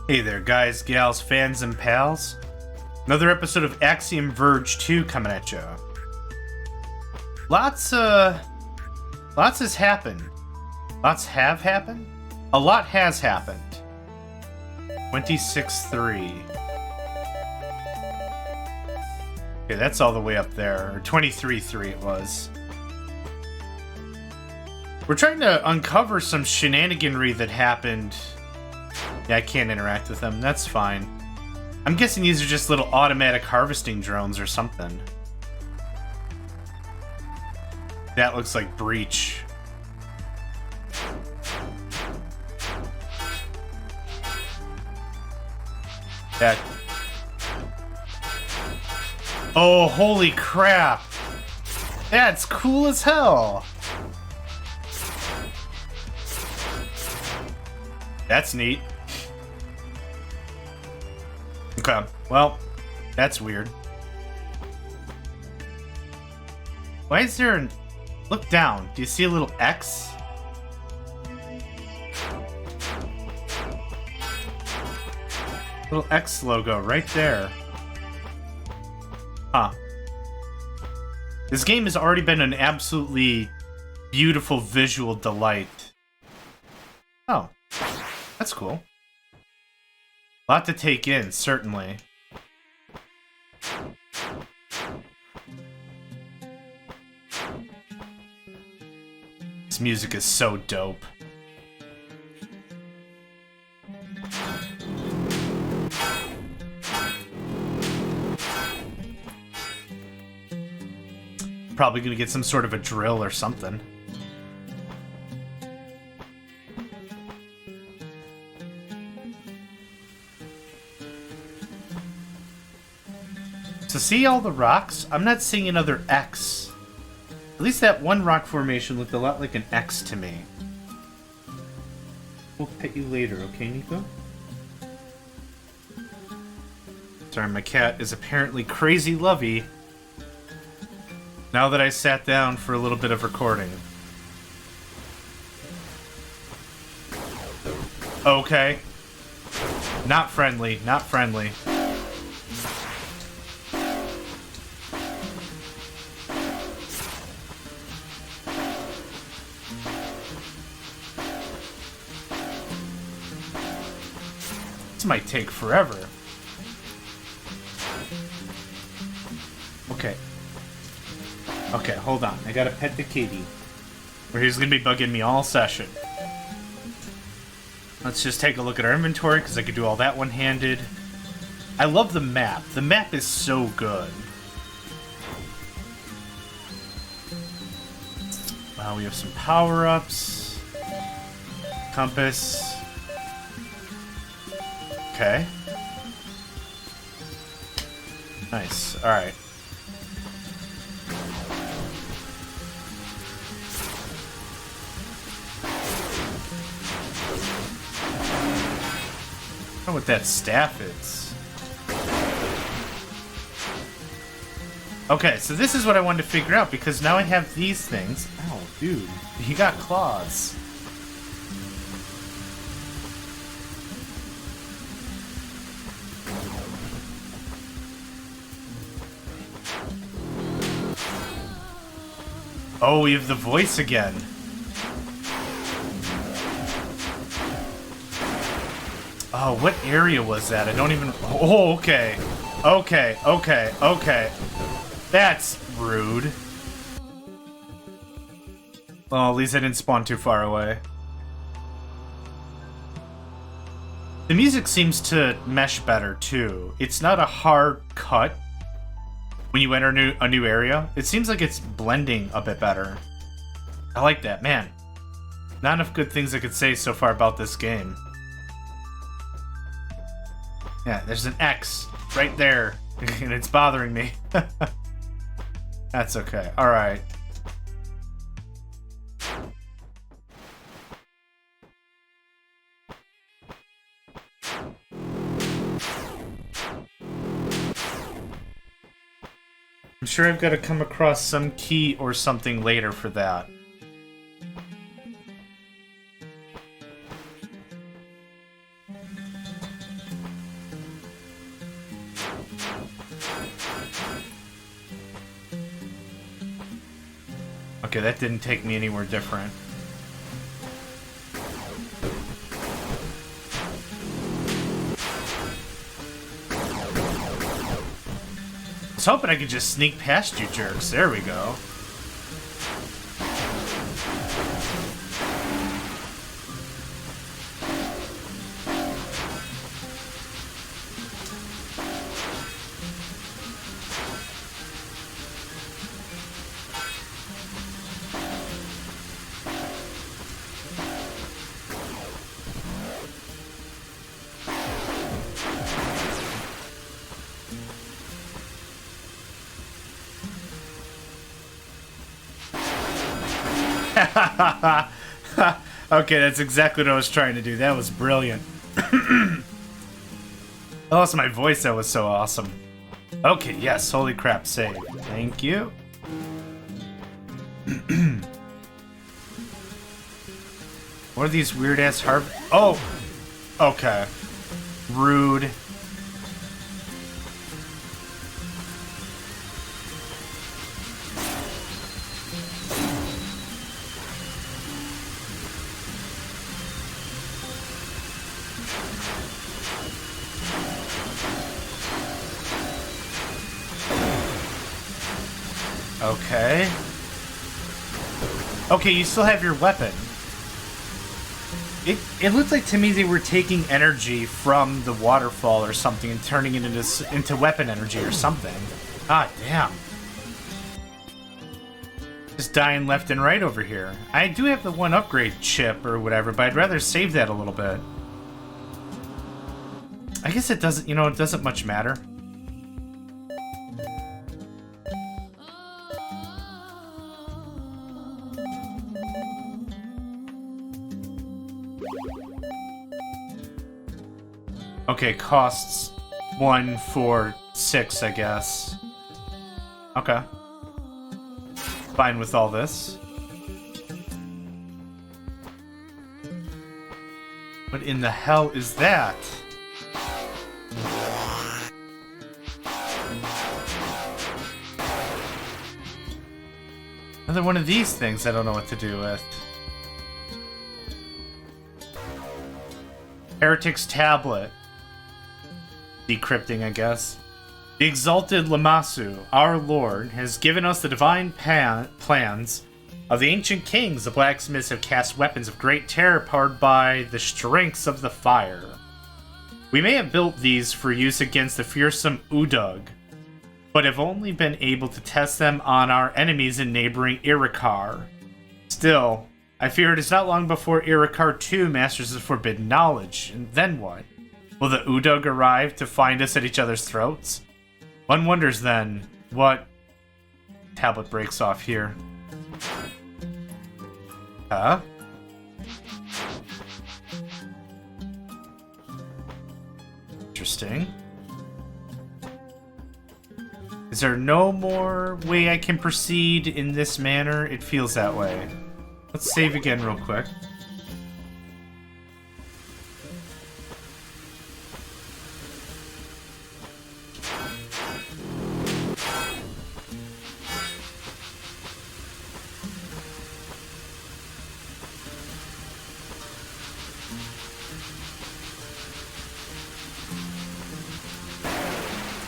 Hey there, guys, gals, fans, and pals. Another episode of Axiom Verge 2 coming at you. Lots has happened. Lots have happened? A lot has happened. 26-3. Okay, that's all the way up there. Or 23-3 it was. We're trying to uncover some shenaniganry that happened. Yeah, I can't interact with them. That's fine. I'm guessing these are just little automatic harvesting drones or something. That looks like Breach. That... Oh, holy crap! That's cool as hell! That's neat. Okay, well, that's weird. Why is there an... Look down. Do you see a little X? Little X logo right there. Huh. This game has already been an absolutely beautiful visual delight. Oh, that's cool. A lot to take in, certainly. This music is so dope. Probably gonna get some sort of a drill or something. To see all the rocks, I'm not seeing another X. At least that one rock formation looked a lot like an X to me. We'll pet you later, okay, Nico? Sorry, my cat is apparently crazy lovey now that I sat down for a little bit of recording. Okay. Not friendly, not friendly. This might take forever. Okay. Okay, hold on. I gotta pet the kitty. Or he's gonna be bugging me all session. Let's just take a look at our inventory, because I could do all that one-handed. I love the map. The map is so good. Wow, we have some power-ups. Compass. Okay. Nice. Alright. I don't know what that staff is. Okay, so this is what I wanted to figure out, because now I have these things. Oh, dude. You got claws. Oh, we have the voice again. Oh, what area was that? I don't even... Oh, okay. Okay, okay, okay. That's rude. Well, at least I didn't spawn too far away. The music seems to mesh better, too. It's not a hard cut when you enter a new area. It seems like it's blending a bit better. I like that, man. Not enough good things I could say so far about this game. Yeah, there's an X right there, and it's bothering me. That's okay. Alright. I'm sure I've got to come across some key or something later for that. Okay, that didn't take me anywhere different. I was hoping I could just sneak past you jerks. There we go. Okay, that's exactly what I was trying to do. That was brilliant. I lost my voice. That was so awesome. Okay, yes. Holy crap, save. Thank you. What are these weird-ass Oh! Okay. Rude. Okay. Okay, you still have your weapon. It looked like to me they were taking energy from the waterfall or something and turning it into weapon energy or something. Ah, damn. Just dying left and right over here. I do have the one upgrade chip or whatever, but I'd rather save that a little bit. I guess it doesn't, it doesn't much matter. Okay, costs 1, 4, 6, I guess. Okay. Fine with all this. What in the hell is that? Another one of these things I don't know what to do with. HERETIC'S tablet. Decrypting, I guess. The exalted Lamassu, our lord, has given us the divine plans of the ancient kings. The blacksmiths have cast weapons of great terror powered by the strengths of the fire. We may have built these for use against the fearsome Udug, but have only been able to test them on our enemies in neighboring Irakar. Still, I fear it is not long before Irakar too masters the forbidden knowledge, and then what? Will the Udug arrive to find us at each other's throats? One wonders then, what... Tablet breaks off here. Huh? Interesting. Is there no more way I can proceed in this manner? It feels that way. Let's save again real quick.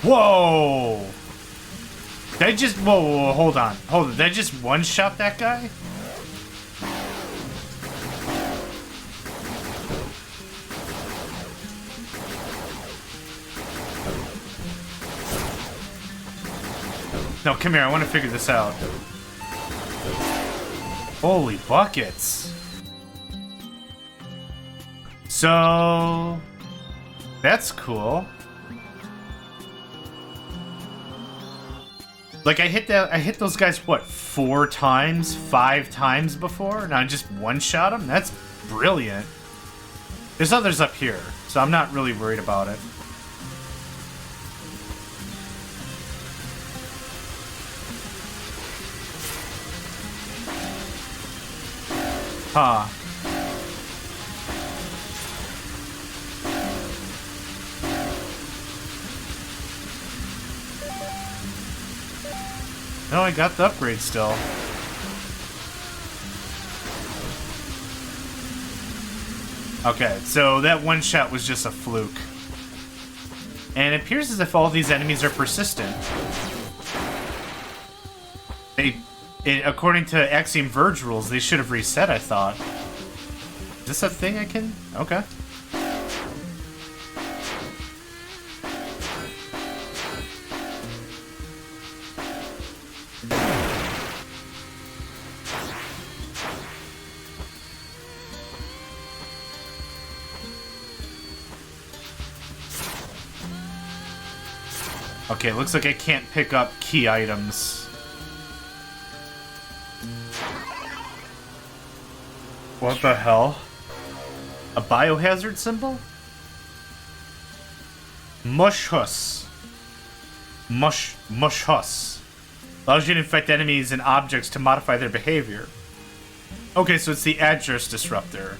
Whoa! Did I just... Whoa, hold on. Hold on. Did I just one-shot that guy? No, come here. I want to figure this out. Holy buckets. So... That's cool. Like, I hit those guys, what, 4 times, 5 times before? And I just one-shot them? That's brilliant. There's others up here, so I'm not really worried about it. Huh. No, I got the upgrade still. Okay, so that one shot was just a fluke. And it appears as if all these enemies are persistent. According to Axiom Verge rules, they should have reset, I thought. Is this a thing I can... Okay. Okay, looks like I can't pick up key items. What the hell? A biohazard symbol? Mushhus. Mushhus. Allows you to infect enemies and objects to modify their behavior. Okay, so it's the address disruptor.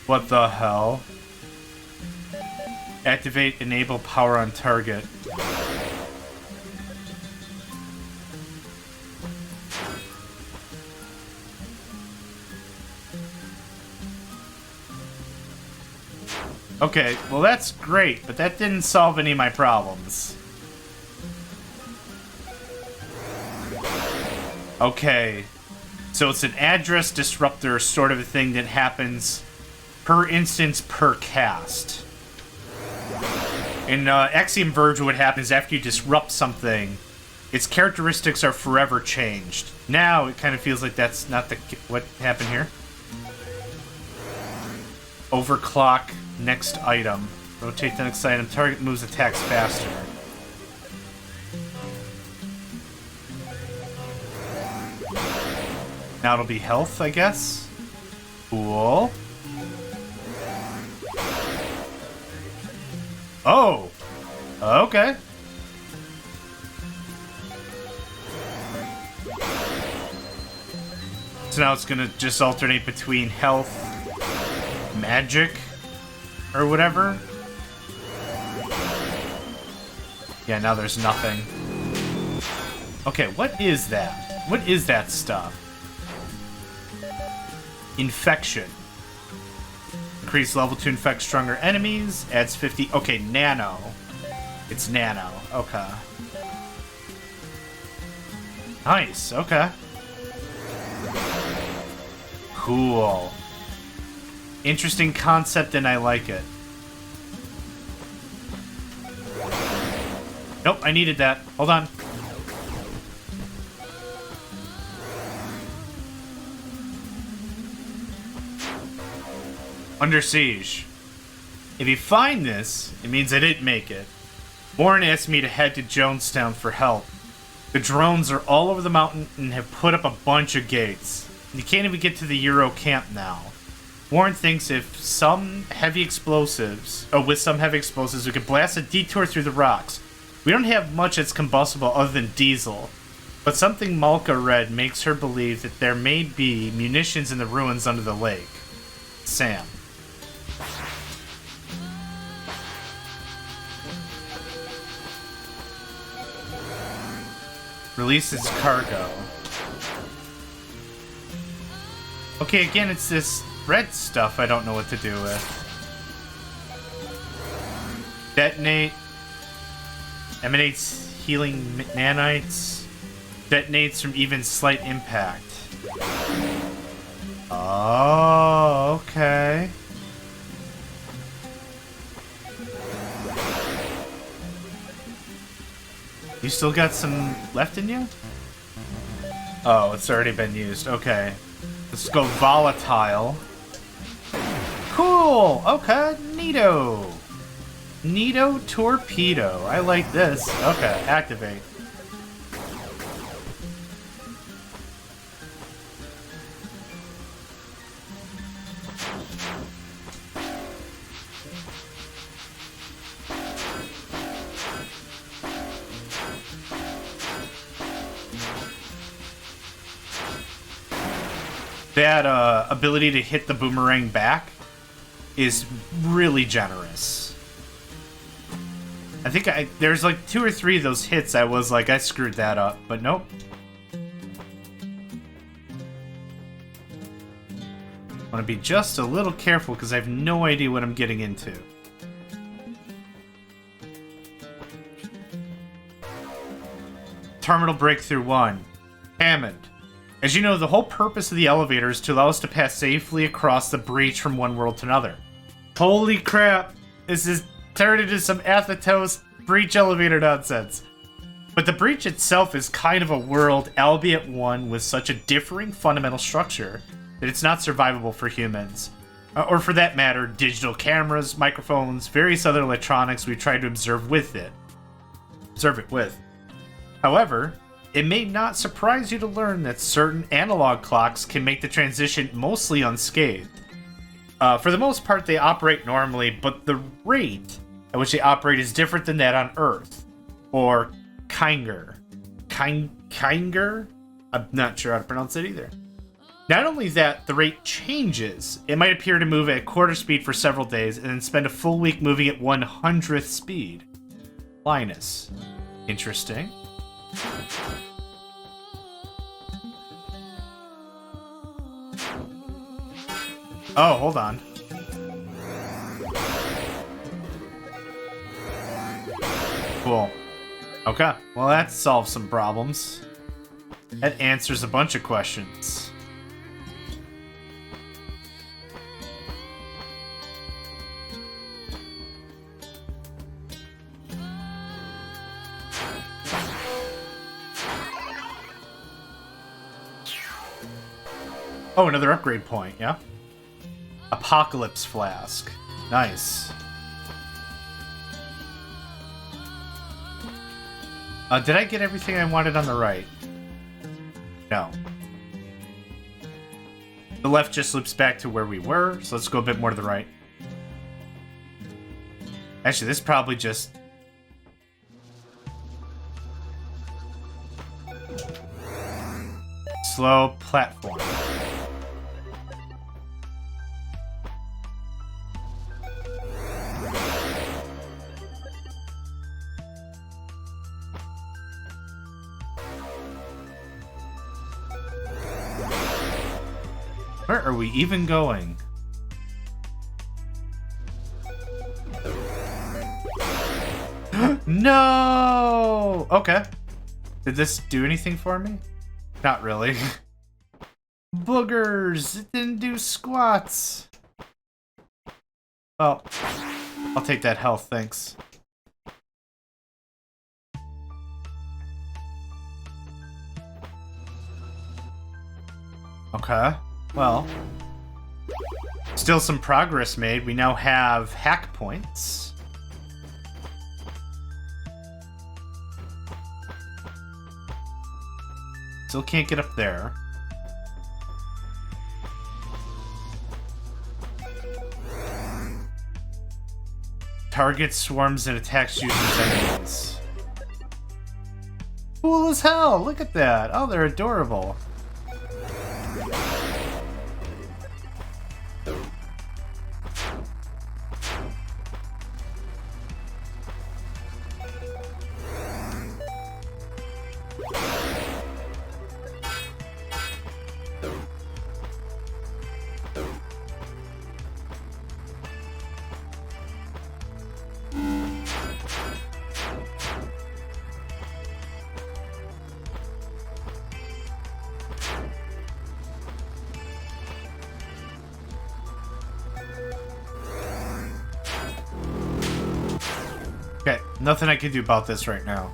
What the hell? Activate enable power on target. Okay, well that's great, but that didn't solve any of my problems. Okay, so it's an address disruptor sort of a thing that happens per instance per cast. In Axiom Verge, what happens after you disrupt something, its characteristics are forever changed. Now it kind of feels like that's not what happened here. Overclock next item. Rotate the next item. Target moves attacks faster. Now it'll be health, I guess. Cool. Oh! Okay. So now it's gonna just alternate between health, magic, or whatever. Yeah, now there's nothing. Okay, what is that? What is that stuff? Infection. Increase level to infect stronger enemies. Adds 50. Okay, nano. It's nano. Okay. Nice. Okay. Cool. Interesting concept, and I like it. Nope, I needed that. Hold on. Under siege. If you find this, it means I didn't make it. Warren asked me to head to Jonestown for help. The drones are all over the mountain and have put up a bunch of gates. You can't even get to the Euro camp now. Warren thinks with some heavy explosives, we could blast a detour through the rocks. We don't have much that's combustible other than diesel, but something Malka read makes her believe that there may be munitions in the ruins under the lake. Sam. Release its cargo. Okay, again, it's this red stuff I don't know what to do with. Detonate. Emanates healing nanites. Detonates from even slight impact. Oh, okay. You still got some left in you? Oh, it's already been used. Okay. Let's go volatile. Cool! Okay, neato. Neato torpedo. I like this. Okay, activate. That ability to hit the boomerang back is really generous. I think there's like 2 or 3 of those hits I was like, I screwed that up, but nope. want to be just a little careful because I have no idea what I'm getting into. Terminal Breakthrough 1. Hammond. As you know, the whole purpose of the elevator is to allow us to pass safely across the breach from one world to another. Holy crap! This is turned into some Athos breach elevator nonsense. But the breach itself is kind of a world, albeit one with such a differing fundamental structure that it's not survivable for humans. Or for that matter, digital cameras, microphones, various other electronics we've tried to observe it with. However, it may not surprise you to learn that certain analog clocks can make the transition mostly unscathed. For the most part, they operate normally, but the rate at which they operate is different than that on Earth. Or Kinger. Kinger? I'm not sure how to pronounce it either. Not only that, the rate changes. It might appear to move at quarter speed for several days and then spend a full week moving at 100th speed. Linus. Interesting. Oh, hold on. Cool. Okay, well that solves some problems. That answers a bunch of questions. Oh, another upgrade point, yeah? Apocalypse Flask. Nice. Did I get everything I wanted on the right? No. The left just loops back to where we were, so let's go a bit more to the right. Actually, this probably just... slow platform. Where are we even going? No! Okay. Did this do anything for me? Not really. Boogers! It didn't do squats! Well, I'll take that health, thanks. Okay. Well, still some progress made. We now have hack points. Still can't get up there. Target swarms and attacks users' enemies. Cool as hell! Look at that! Oh, they're adorable. Okay, nothing I can do about this right now.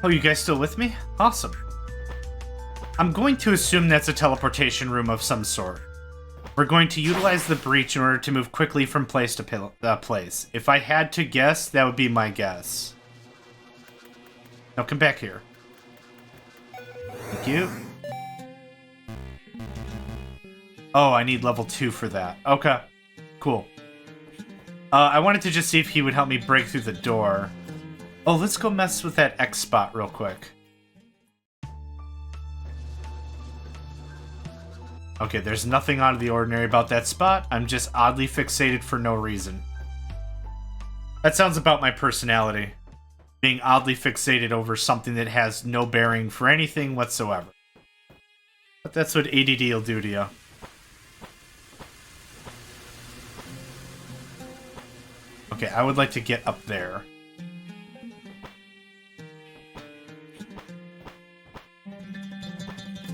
Oh, you guys still with me? Awesome. I'm going to assume that's a teleportation room of some sort. We're going to utilize the breach in order to move quickly from place to place. If I had to guess, that would be my guess. Now come back here. Thank you. Oh, I need level 2 for that. Okay, cool. I wanted to just see if he would help me break through the door. Oh, let's go mess with that X spot real quick. Okay, there's nothing out of the ordinary about that spot. I'm just oddly fixated for no reason. That sounds about my personality. Being oddly fixated over something that has no bearing for anything whatsoever. But that's what ADD will do to you. Okay, I would like to get up there.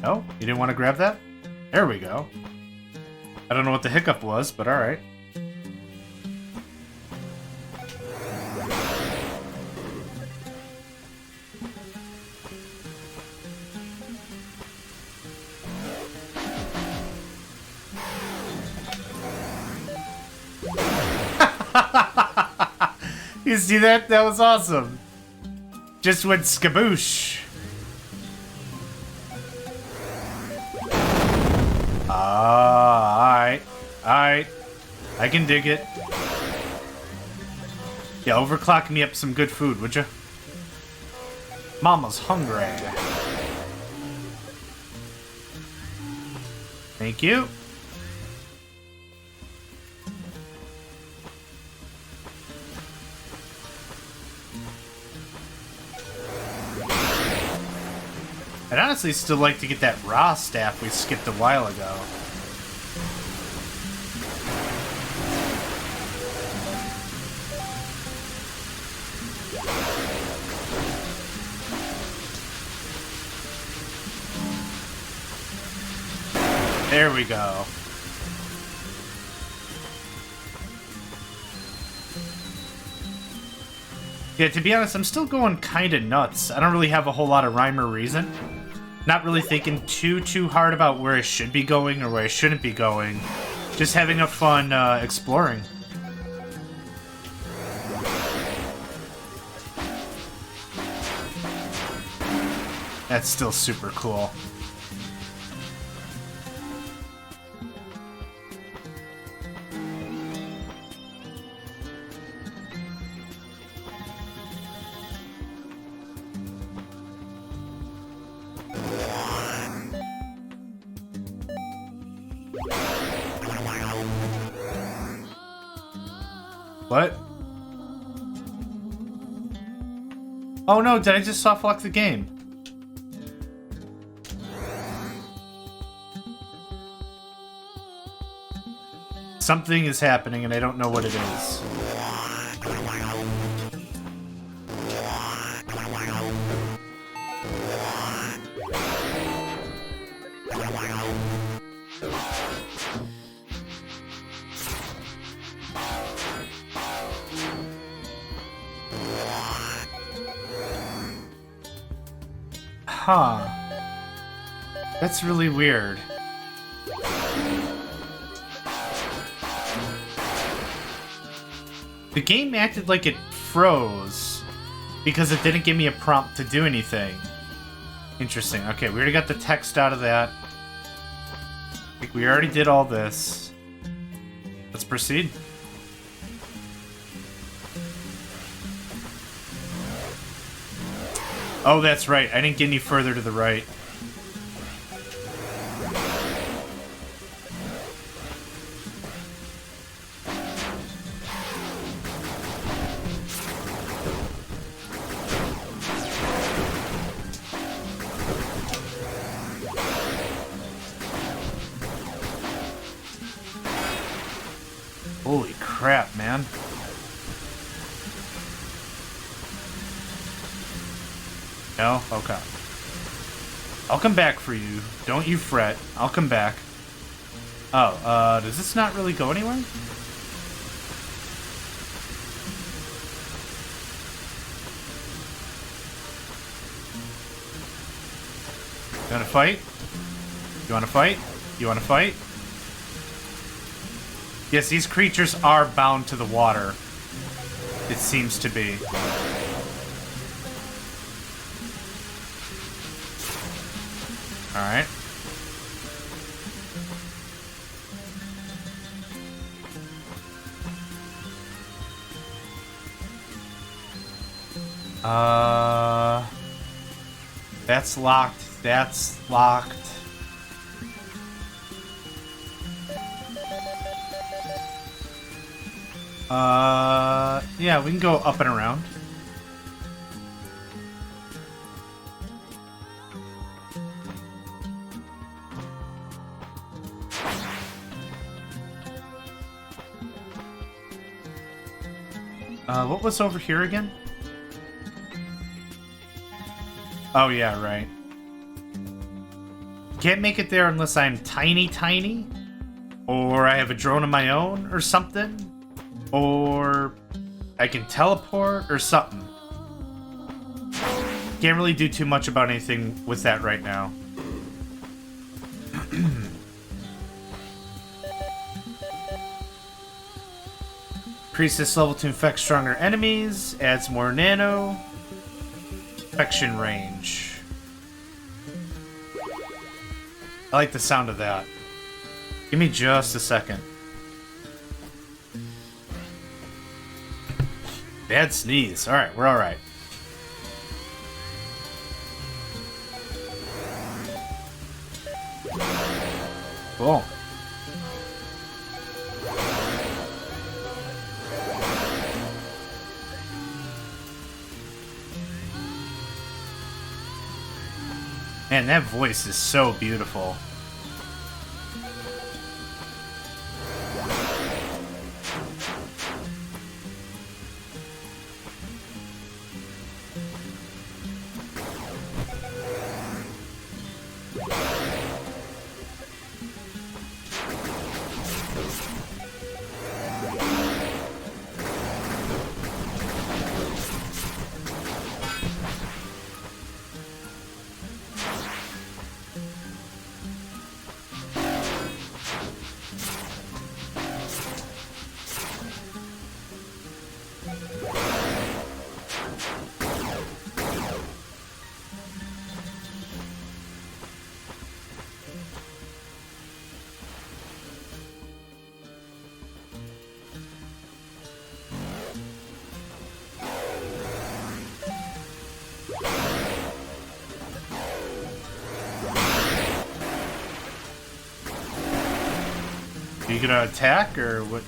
Oh, you didn't want to grab that? There we go. I don't know what the hiccup was, but alright. You see that? That was awesome. Just went skaboosh. Alright. Alright. I can dig it. Yeah, overclock me up some good food, would you? Mama's hungry. Thank you. I'd honestly still like to get that raw staff we skipped a while ago. There we go. Yeah, to be honest, I'm still going kind of nuts. I don't really have a whole lot of rhyme or reason. Not really thinking too hard about where I should be going or where I shouldn't be going. Just having a fun exploring. That's still super cool. What? Oh no, did I just soft lock the game? Something is happening and I don't know what it is. Huh. That's really weird. The game acted like it froze because it didn't give me a prompt to do anything. Interesting. Okay, we already got the text out of that. I think we already did all this. Let's proceed. Oh, that's right. I didn't get any further to the right. Holy crap, man. No? Okay. I'll come back for you. Don't you fret. I'll come back. Oh, does this not really go anywhere? You wanna fight? You wanna fight? You wanna fight? Yes, these creatures are bound to the water. It seems to be. Alright. That's locked. That's locked. Yeah, we can go up and around. What was over here again? Oh, yeah, right. Can't make it there unless I'm tiny, or I have a drone of my own, or something, or I can teleport, or something. Can't really do too much about anything with that right now. Increase this level to infect stronger enemies, adds more nano. Infection range. I like the sound of that. Give me just a second. Bad sneeze. Alright, we're alright. Cool. Man, that voice is so beautiful. Are you gonna attack, or what?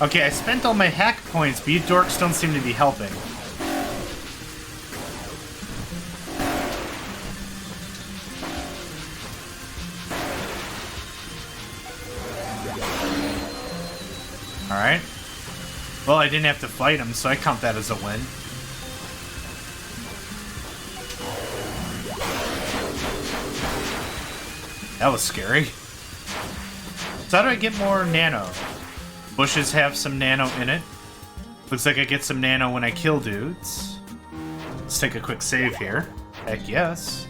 Okay, I spent all my hack points, but you dorks don't seem to be helping. Alright. Well, I didn't have to fight him, so I count that as a win. That was scary. So how do I get more nano? Bushes have some nano in it. Looks like I get some nano when I kill dudes. Let's take a quick save here. Heck yes.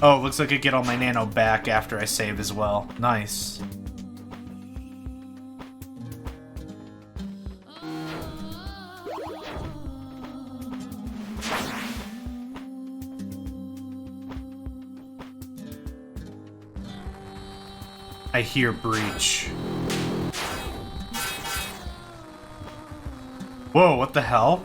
Oh, looks like I get all my nano back after I save as well. Nice. I hear breach. Whoa, what the hell?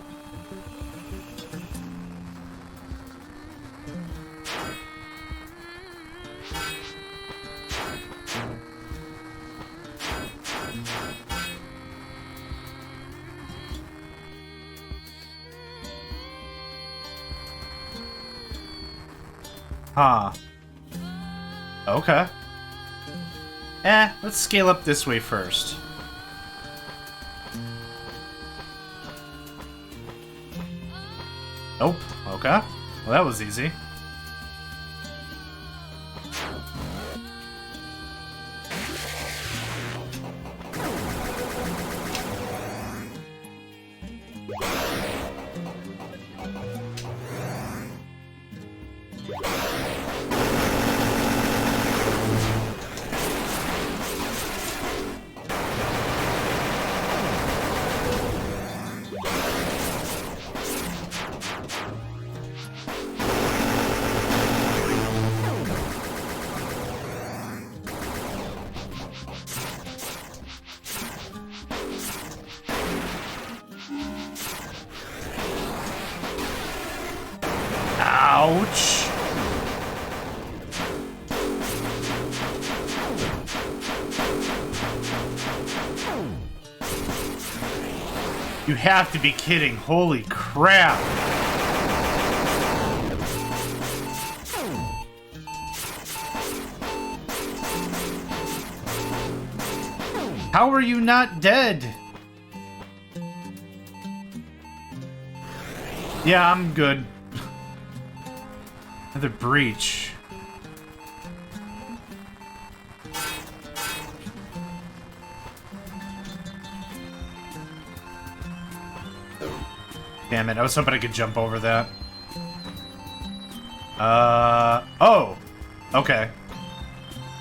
Huh. Okay. Let's scale up this way first. Nope. Okay. Well, that was easy. Ouch. You have to be kidding. Holy crap. How are you not dead? Yeah, I'm good. Another breach. Damn it, I was hoping I could jump over that. Oh! Okay.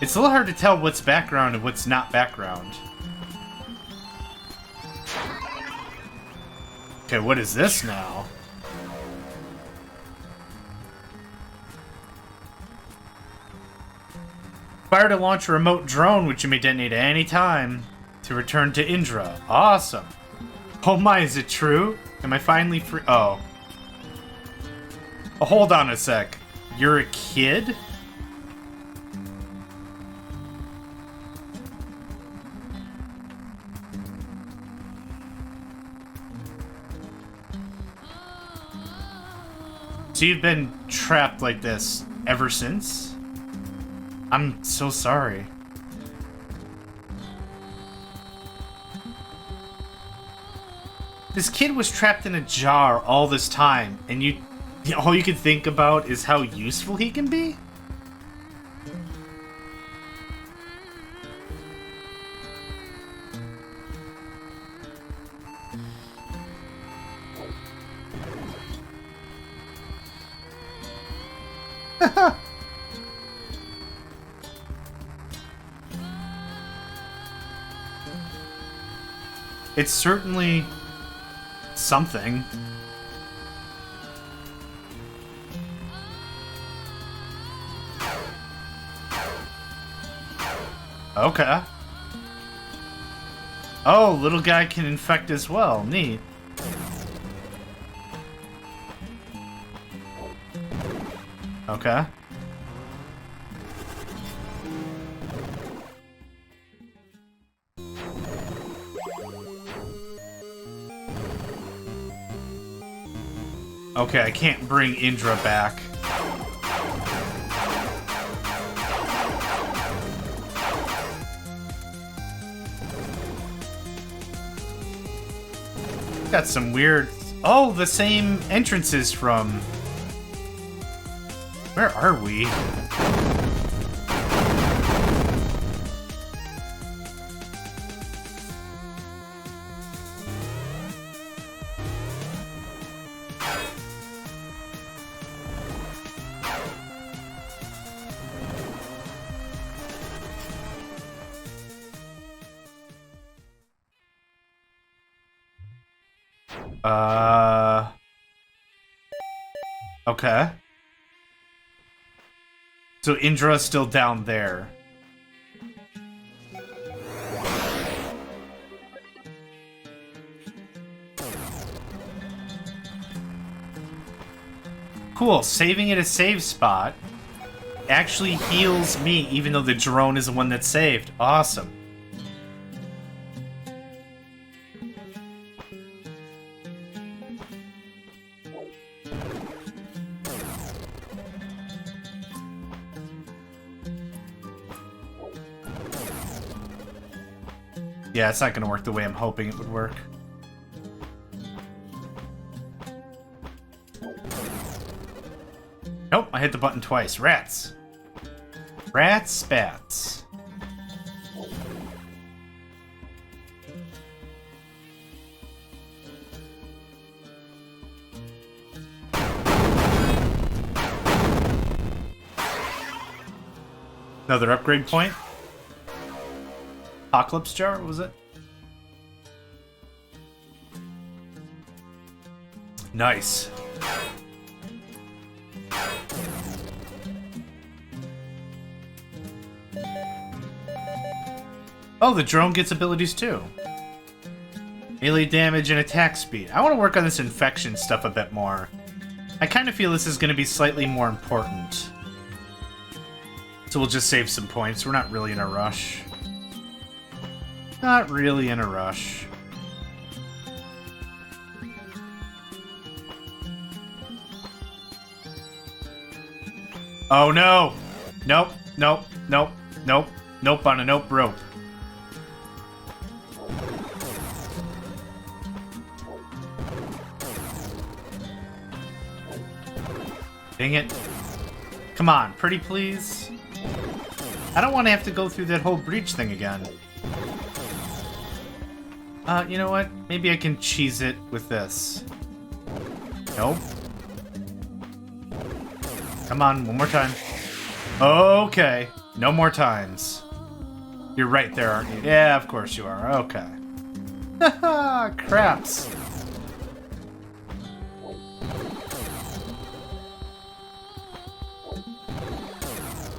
It's a little hard to tell what's background and what's not background. Okay, what is this now? Fire to launch a remote drone, which you may detonate at any time to return to Indra. Awesome. Oh my, is it true? Am I finally free? Oh. Oh, hold on a sec. You're a kid? So you've been trapped like this ever since? I'm so sorry. This kid was trapped in a jar all this time, and all you can think about is how useful he can be? It's certainly something. Okay. Oh, little guy can infect as well. Neat. Okay. Okay, I can't bring Indra back. Got some weird... Oh, the same entrances from... Where are we? Okay. So Indra's still down there. Cool, saving at a save spot actually heals me, even though the drone is the one that's saved. Awesome. Yeah, it's not gonna work the way I'm hoping it would work. Nope, I hit the button twice. Rats. Rats, spats. Another upgrade point. Apocalypse jar, what was it? Nice. Oh, the drone gets abilities too. Melee damage and attack speed. I want to work on this infection stuff a bit more. I kind of feel this is going to be slightly more important. So we'll just save some points. We're not really in a rush. Not really in a rush. Oh no! Nope, nope, nope, nope, nope on a nope rope. Dang it. Come on, pretty please. I don't want to have to go through that whole breach thing again. You know what? Maybe I can cheese it with this. Nope. Come on, one more time. Okay. No more times. You're right there, aren't you? Yeah, of course you are. Okay. Haha, craps.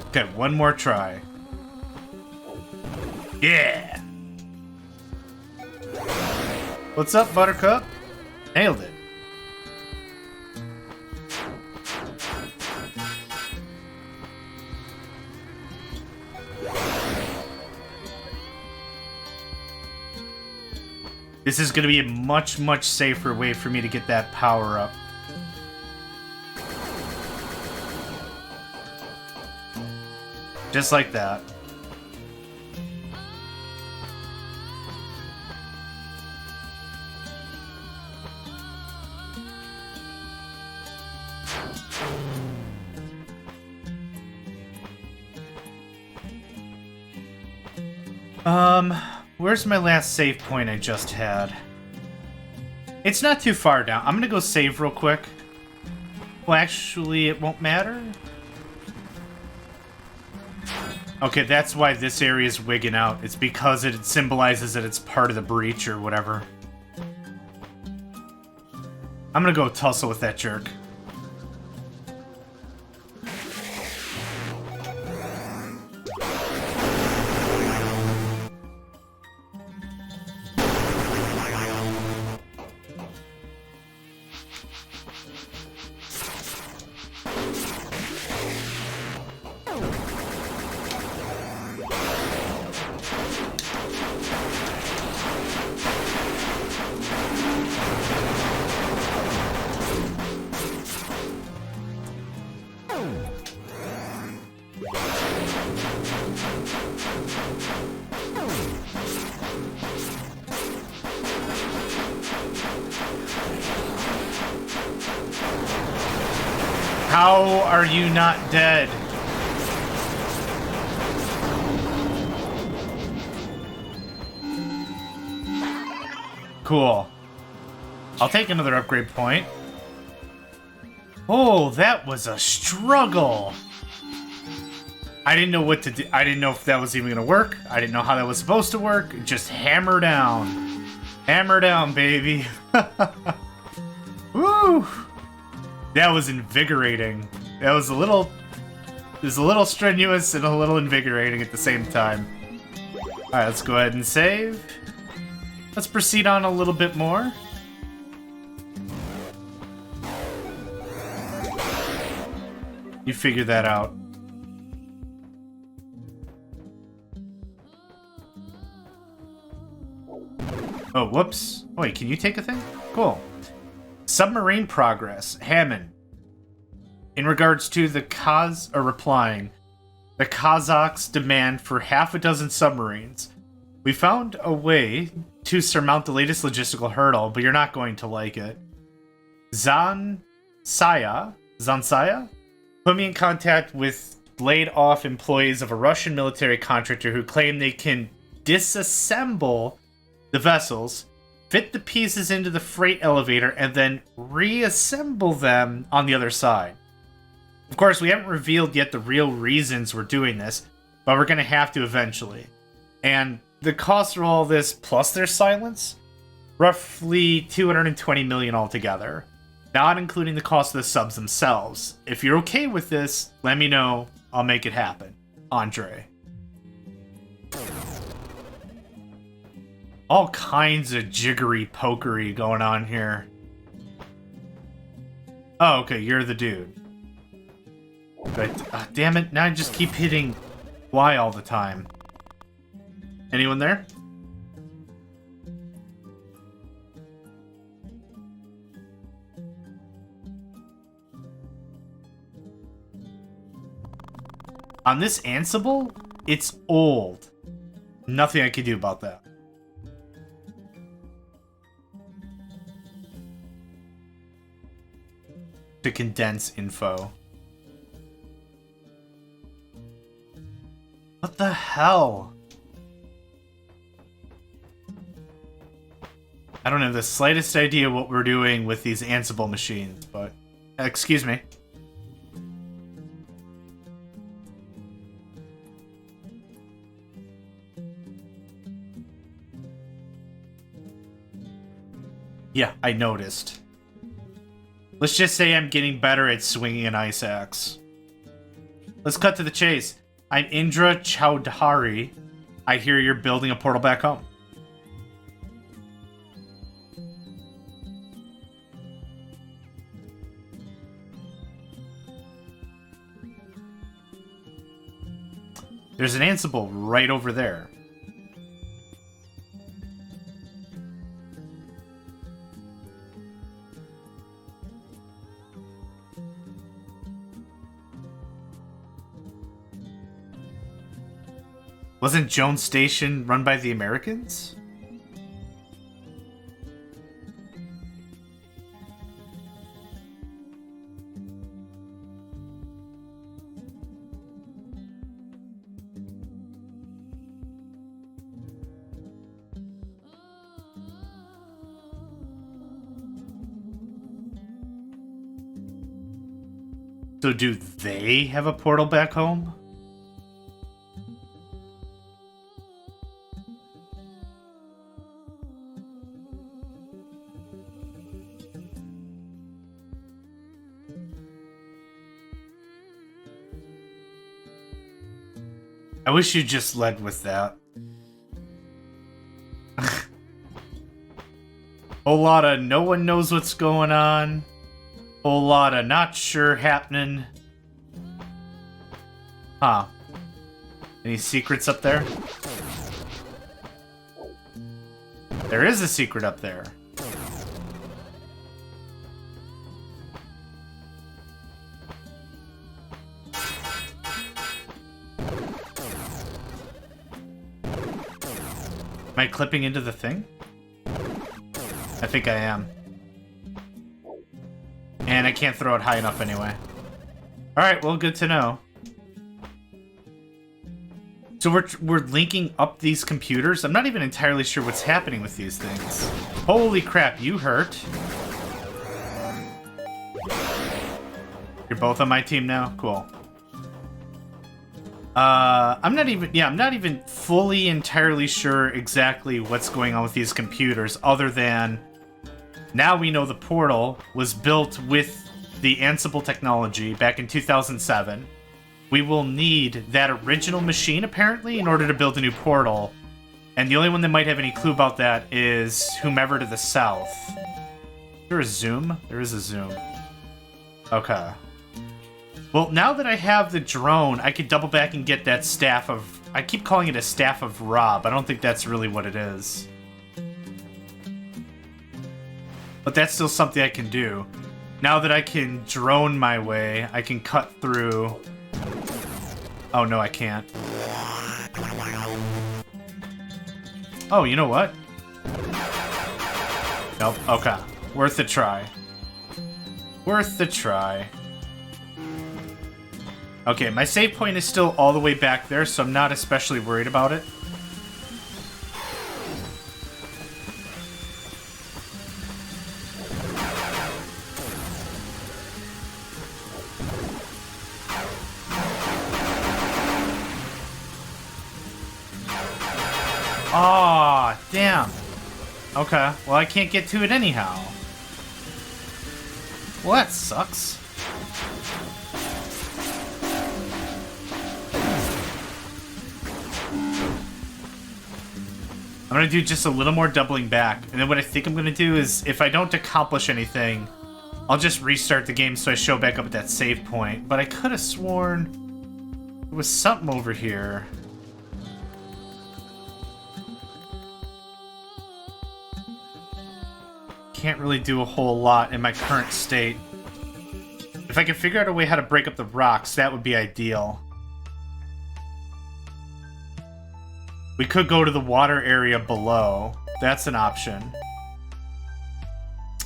Okay, one more try. Yeah! What's up, Buttercup? Nailed it. This is going to be a much, much safer way for me to get that power up. Just like that. Where's my last save point I just had? It's not too far down. I'm gonna go save real quick. Well, actually, it won't matter. Okay, that's why this area is wigging out. It's because it symbolizes that it's part of the breach or whatever. I'm gonna go tussle with that jerk. How are you not dead? Cool. I'll take another upgrade point. Oh, that was a struggle. I didn't know what to do. I didn't know if that was even going to work. I didn't know how that was supposed to work. Just hammer down. Hammer down, baby. Woo! That was invigorating. That was a little... It was a little strenuous and a little invigorating at the same time. Alright, let's go ahead and save. Let's proceed on a little bit more. You figure that out. Oh, whoops. Wait, can you take a thing? Cool. Submarine progress. Hammond. In regards to the replying, the Kazakhs' demand for half a dozen submarines. We found a way to surmount the latest logistical hurdle, but you're not going to like it. Zansaya put me in contact with laid-off employees of a Russian military contractor who claim they can disassemble the vessels, fit the pieces into the freight elevator, and then reassemble them on the other side. Of course, we haven't revealed yet the real reasons we're doing this, but we're going to have to eventually. And the cost of all this, plus their silence, roughly 220 million altogether, not including the cost of the subs themselves. If you're okay with this, let me know. I'll make it happen. Andre. All kinds of jiggery pokery going on here. Oh, okay, you're the dude. But, damn it, now I just keep hitting Y all the time. Anyone there? On this Ansible, it's old. Nothing I can do about that. To condense info. What the hell? I don't have the slightest idea what we're doing with these Ansible machines, but... excuse me. Yeah, I noticed. Let's just say I'm getting better at swinging an ice axe. Let's cut to the chase. I'm Indra Chowdhury. I hear you're building a portal back home. There's an Ansible right over there. Wasn't Jones Station run by the Americans? So do they have a portal back home? I wish you just led with that. Whole lot of no one knows what's going on. Whole lot of not sure happening. Huh. Any secrets up there? There is a secret up there. Am I clipping into the thing? I think I am. And I can't throw it high enough anyway. Alright, well, good to know. So we're linking up these computers? I'm not even entirely sure what's happening with these things. Holy crap, you hurt. You're both on my team now? Cool. I'm not even fully entirely sure exactly what's going on with these computers, other than now we know the portal was built with the Ansible technology back in 2007. We will need that original machine, apparently, in order to build a new portal. And the only one that might have any clue about that is whomever to the south. Is there a zoom? There is a zoom. Okay. Well, now that I have the drone, I could double back and get that staff of... I keep calling it a staff of Rob. I don't think that's really what it is. But that's still something I can do. Now that I can drone my way, I can cut through... Oh, no, I can't. Oh, you know what? Nope, okay. Worth a try. Worth the try. Okay, my save point is still all the way back there, so I'm not especially worried about it. Aw, damn. Okay, well I can't get to it anyhow. Well, that sucks. I'm gonna do just a little more doubling back, and then what I think I'm gonna do is, if I don't accomplish anything, I'll just restart the game so I show back up at that save point. But I could have sworn there was something over here. Can't really do a whole lot in my current state. If I can figure out a way how to break up the rocks, that would be ideal. We could go to the water area below. That's an option.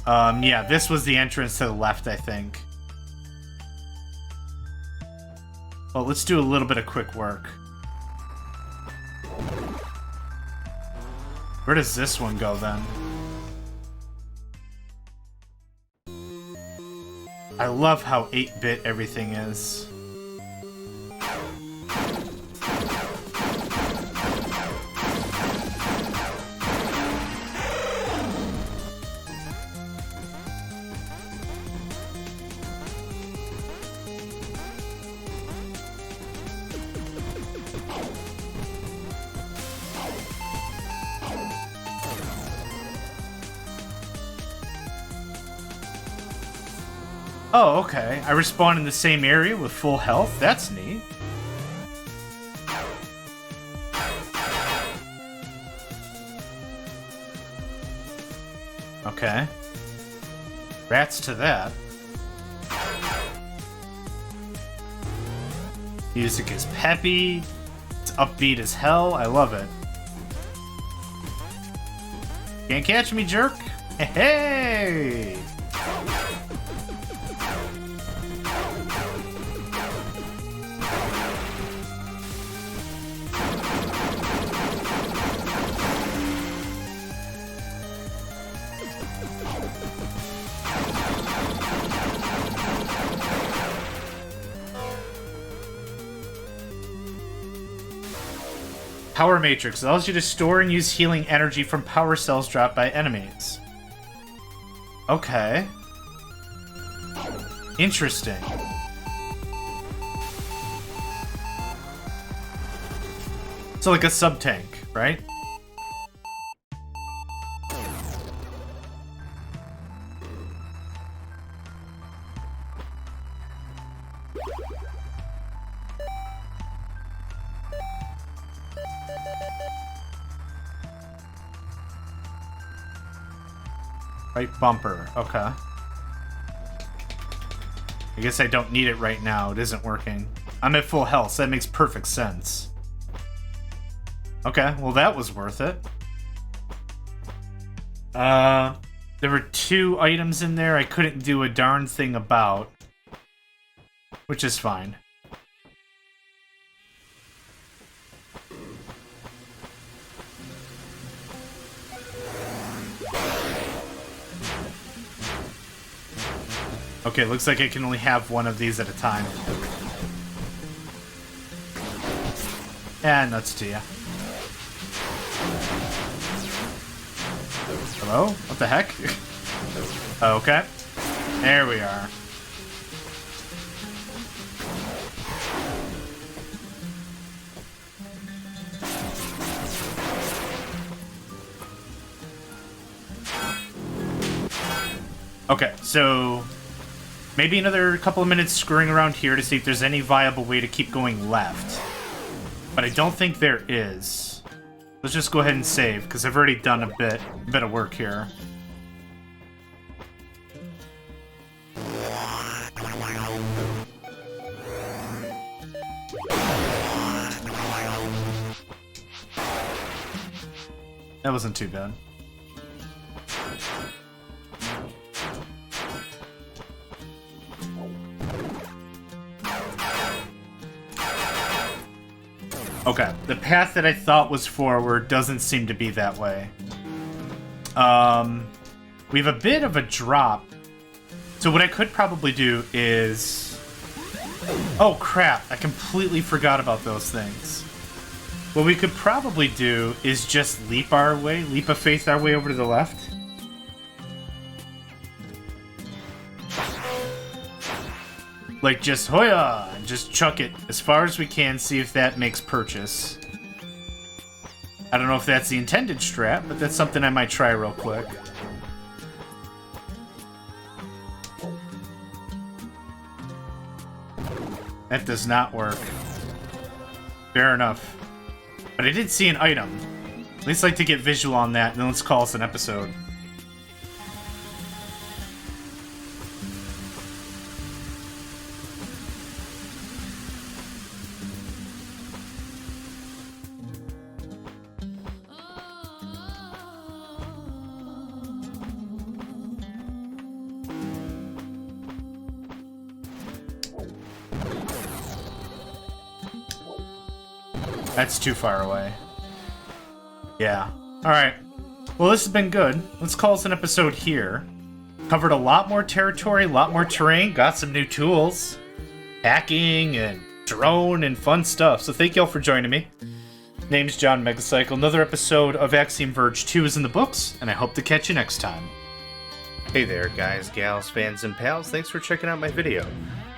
Yeah, this was the entrance to the left, I think. Well, let's do a little bit of quick work. Where does this one go, then? I love how 8-bit everything is. Oh, okay. I respawn in the same area with full health? That's neat. Okay. Rats to that. Music is peppy. It's upbeat as hell. I love it. Can't catch me, jerk. Hey! Power Matrix allows you to store and use healing energy from power cells dropped by enemies. Okay. Interesting. So like a sub-tank, right? Right bumper, okay. I guess I don't need it right now. It isn't working. I'm at full health, so that makes perfect sense. Okay, well that was worth it. There were 2 items in there I couldn't do a darn thing about, which is fine. Okay, looks like I can only have one of these at a time. And nuts to ya. Hello? What the heck? Okay. There we are. Okay, so maybe another couple of minutes screwing around here to see if there's any viable way to keep going left. But I don't think there is. Let's just go ahead and save, because I've already done a bit of work here. That wasn't too bad. Okay, the path that I thought was forward doesn't seem to be that way. We have a bit of a drop. So what I could probably do is... Oh crap, I completely forgot about those things. What we could probably do is just leap of faith our way over to the left. Like, just hoya! And just chuck it as far as we can, see if that makes purchase. I don't know if that's the intended strat, but that's something I might try real quick. That does not work. Fair enough. But I did see an item. At least I'd like to get visual on that, and then let's call this an episode. That's too far away. Yeah. Alright. Well, this has been good. Let's call this an episode here. Covered a lot more territory, a lot more terrain, got some new tools. Hacking and drone and fun stuff. So thank y'all for joining me. Name's John Megacycle. Another episode of Axiom Verge 2 is in the books, and I hope to catch you next time. Hey there, guys, gals, fans, and pals. Thanks for checking out my video.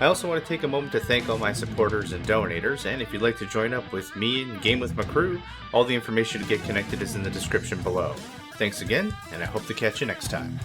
I also want to take a moment to thank all my supporters and donators, and if you'd like to join up with me and game with my crew, all the information to get connected is in the description below. Thanks again, and I hope to catch you next time.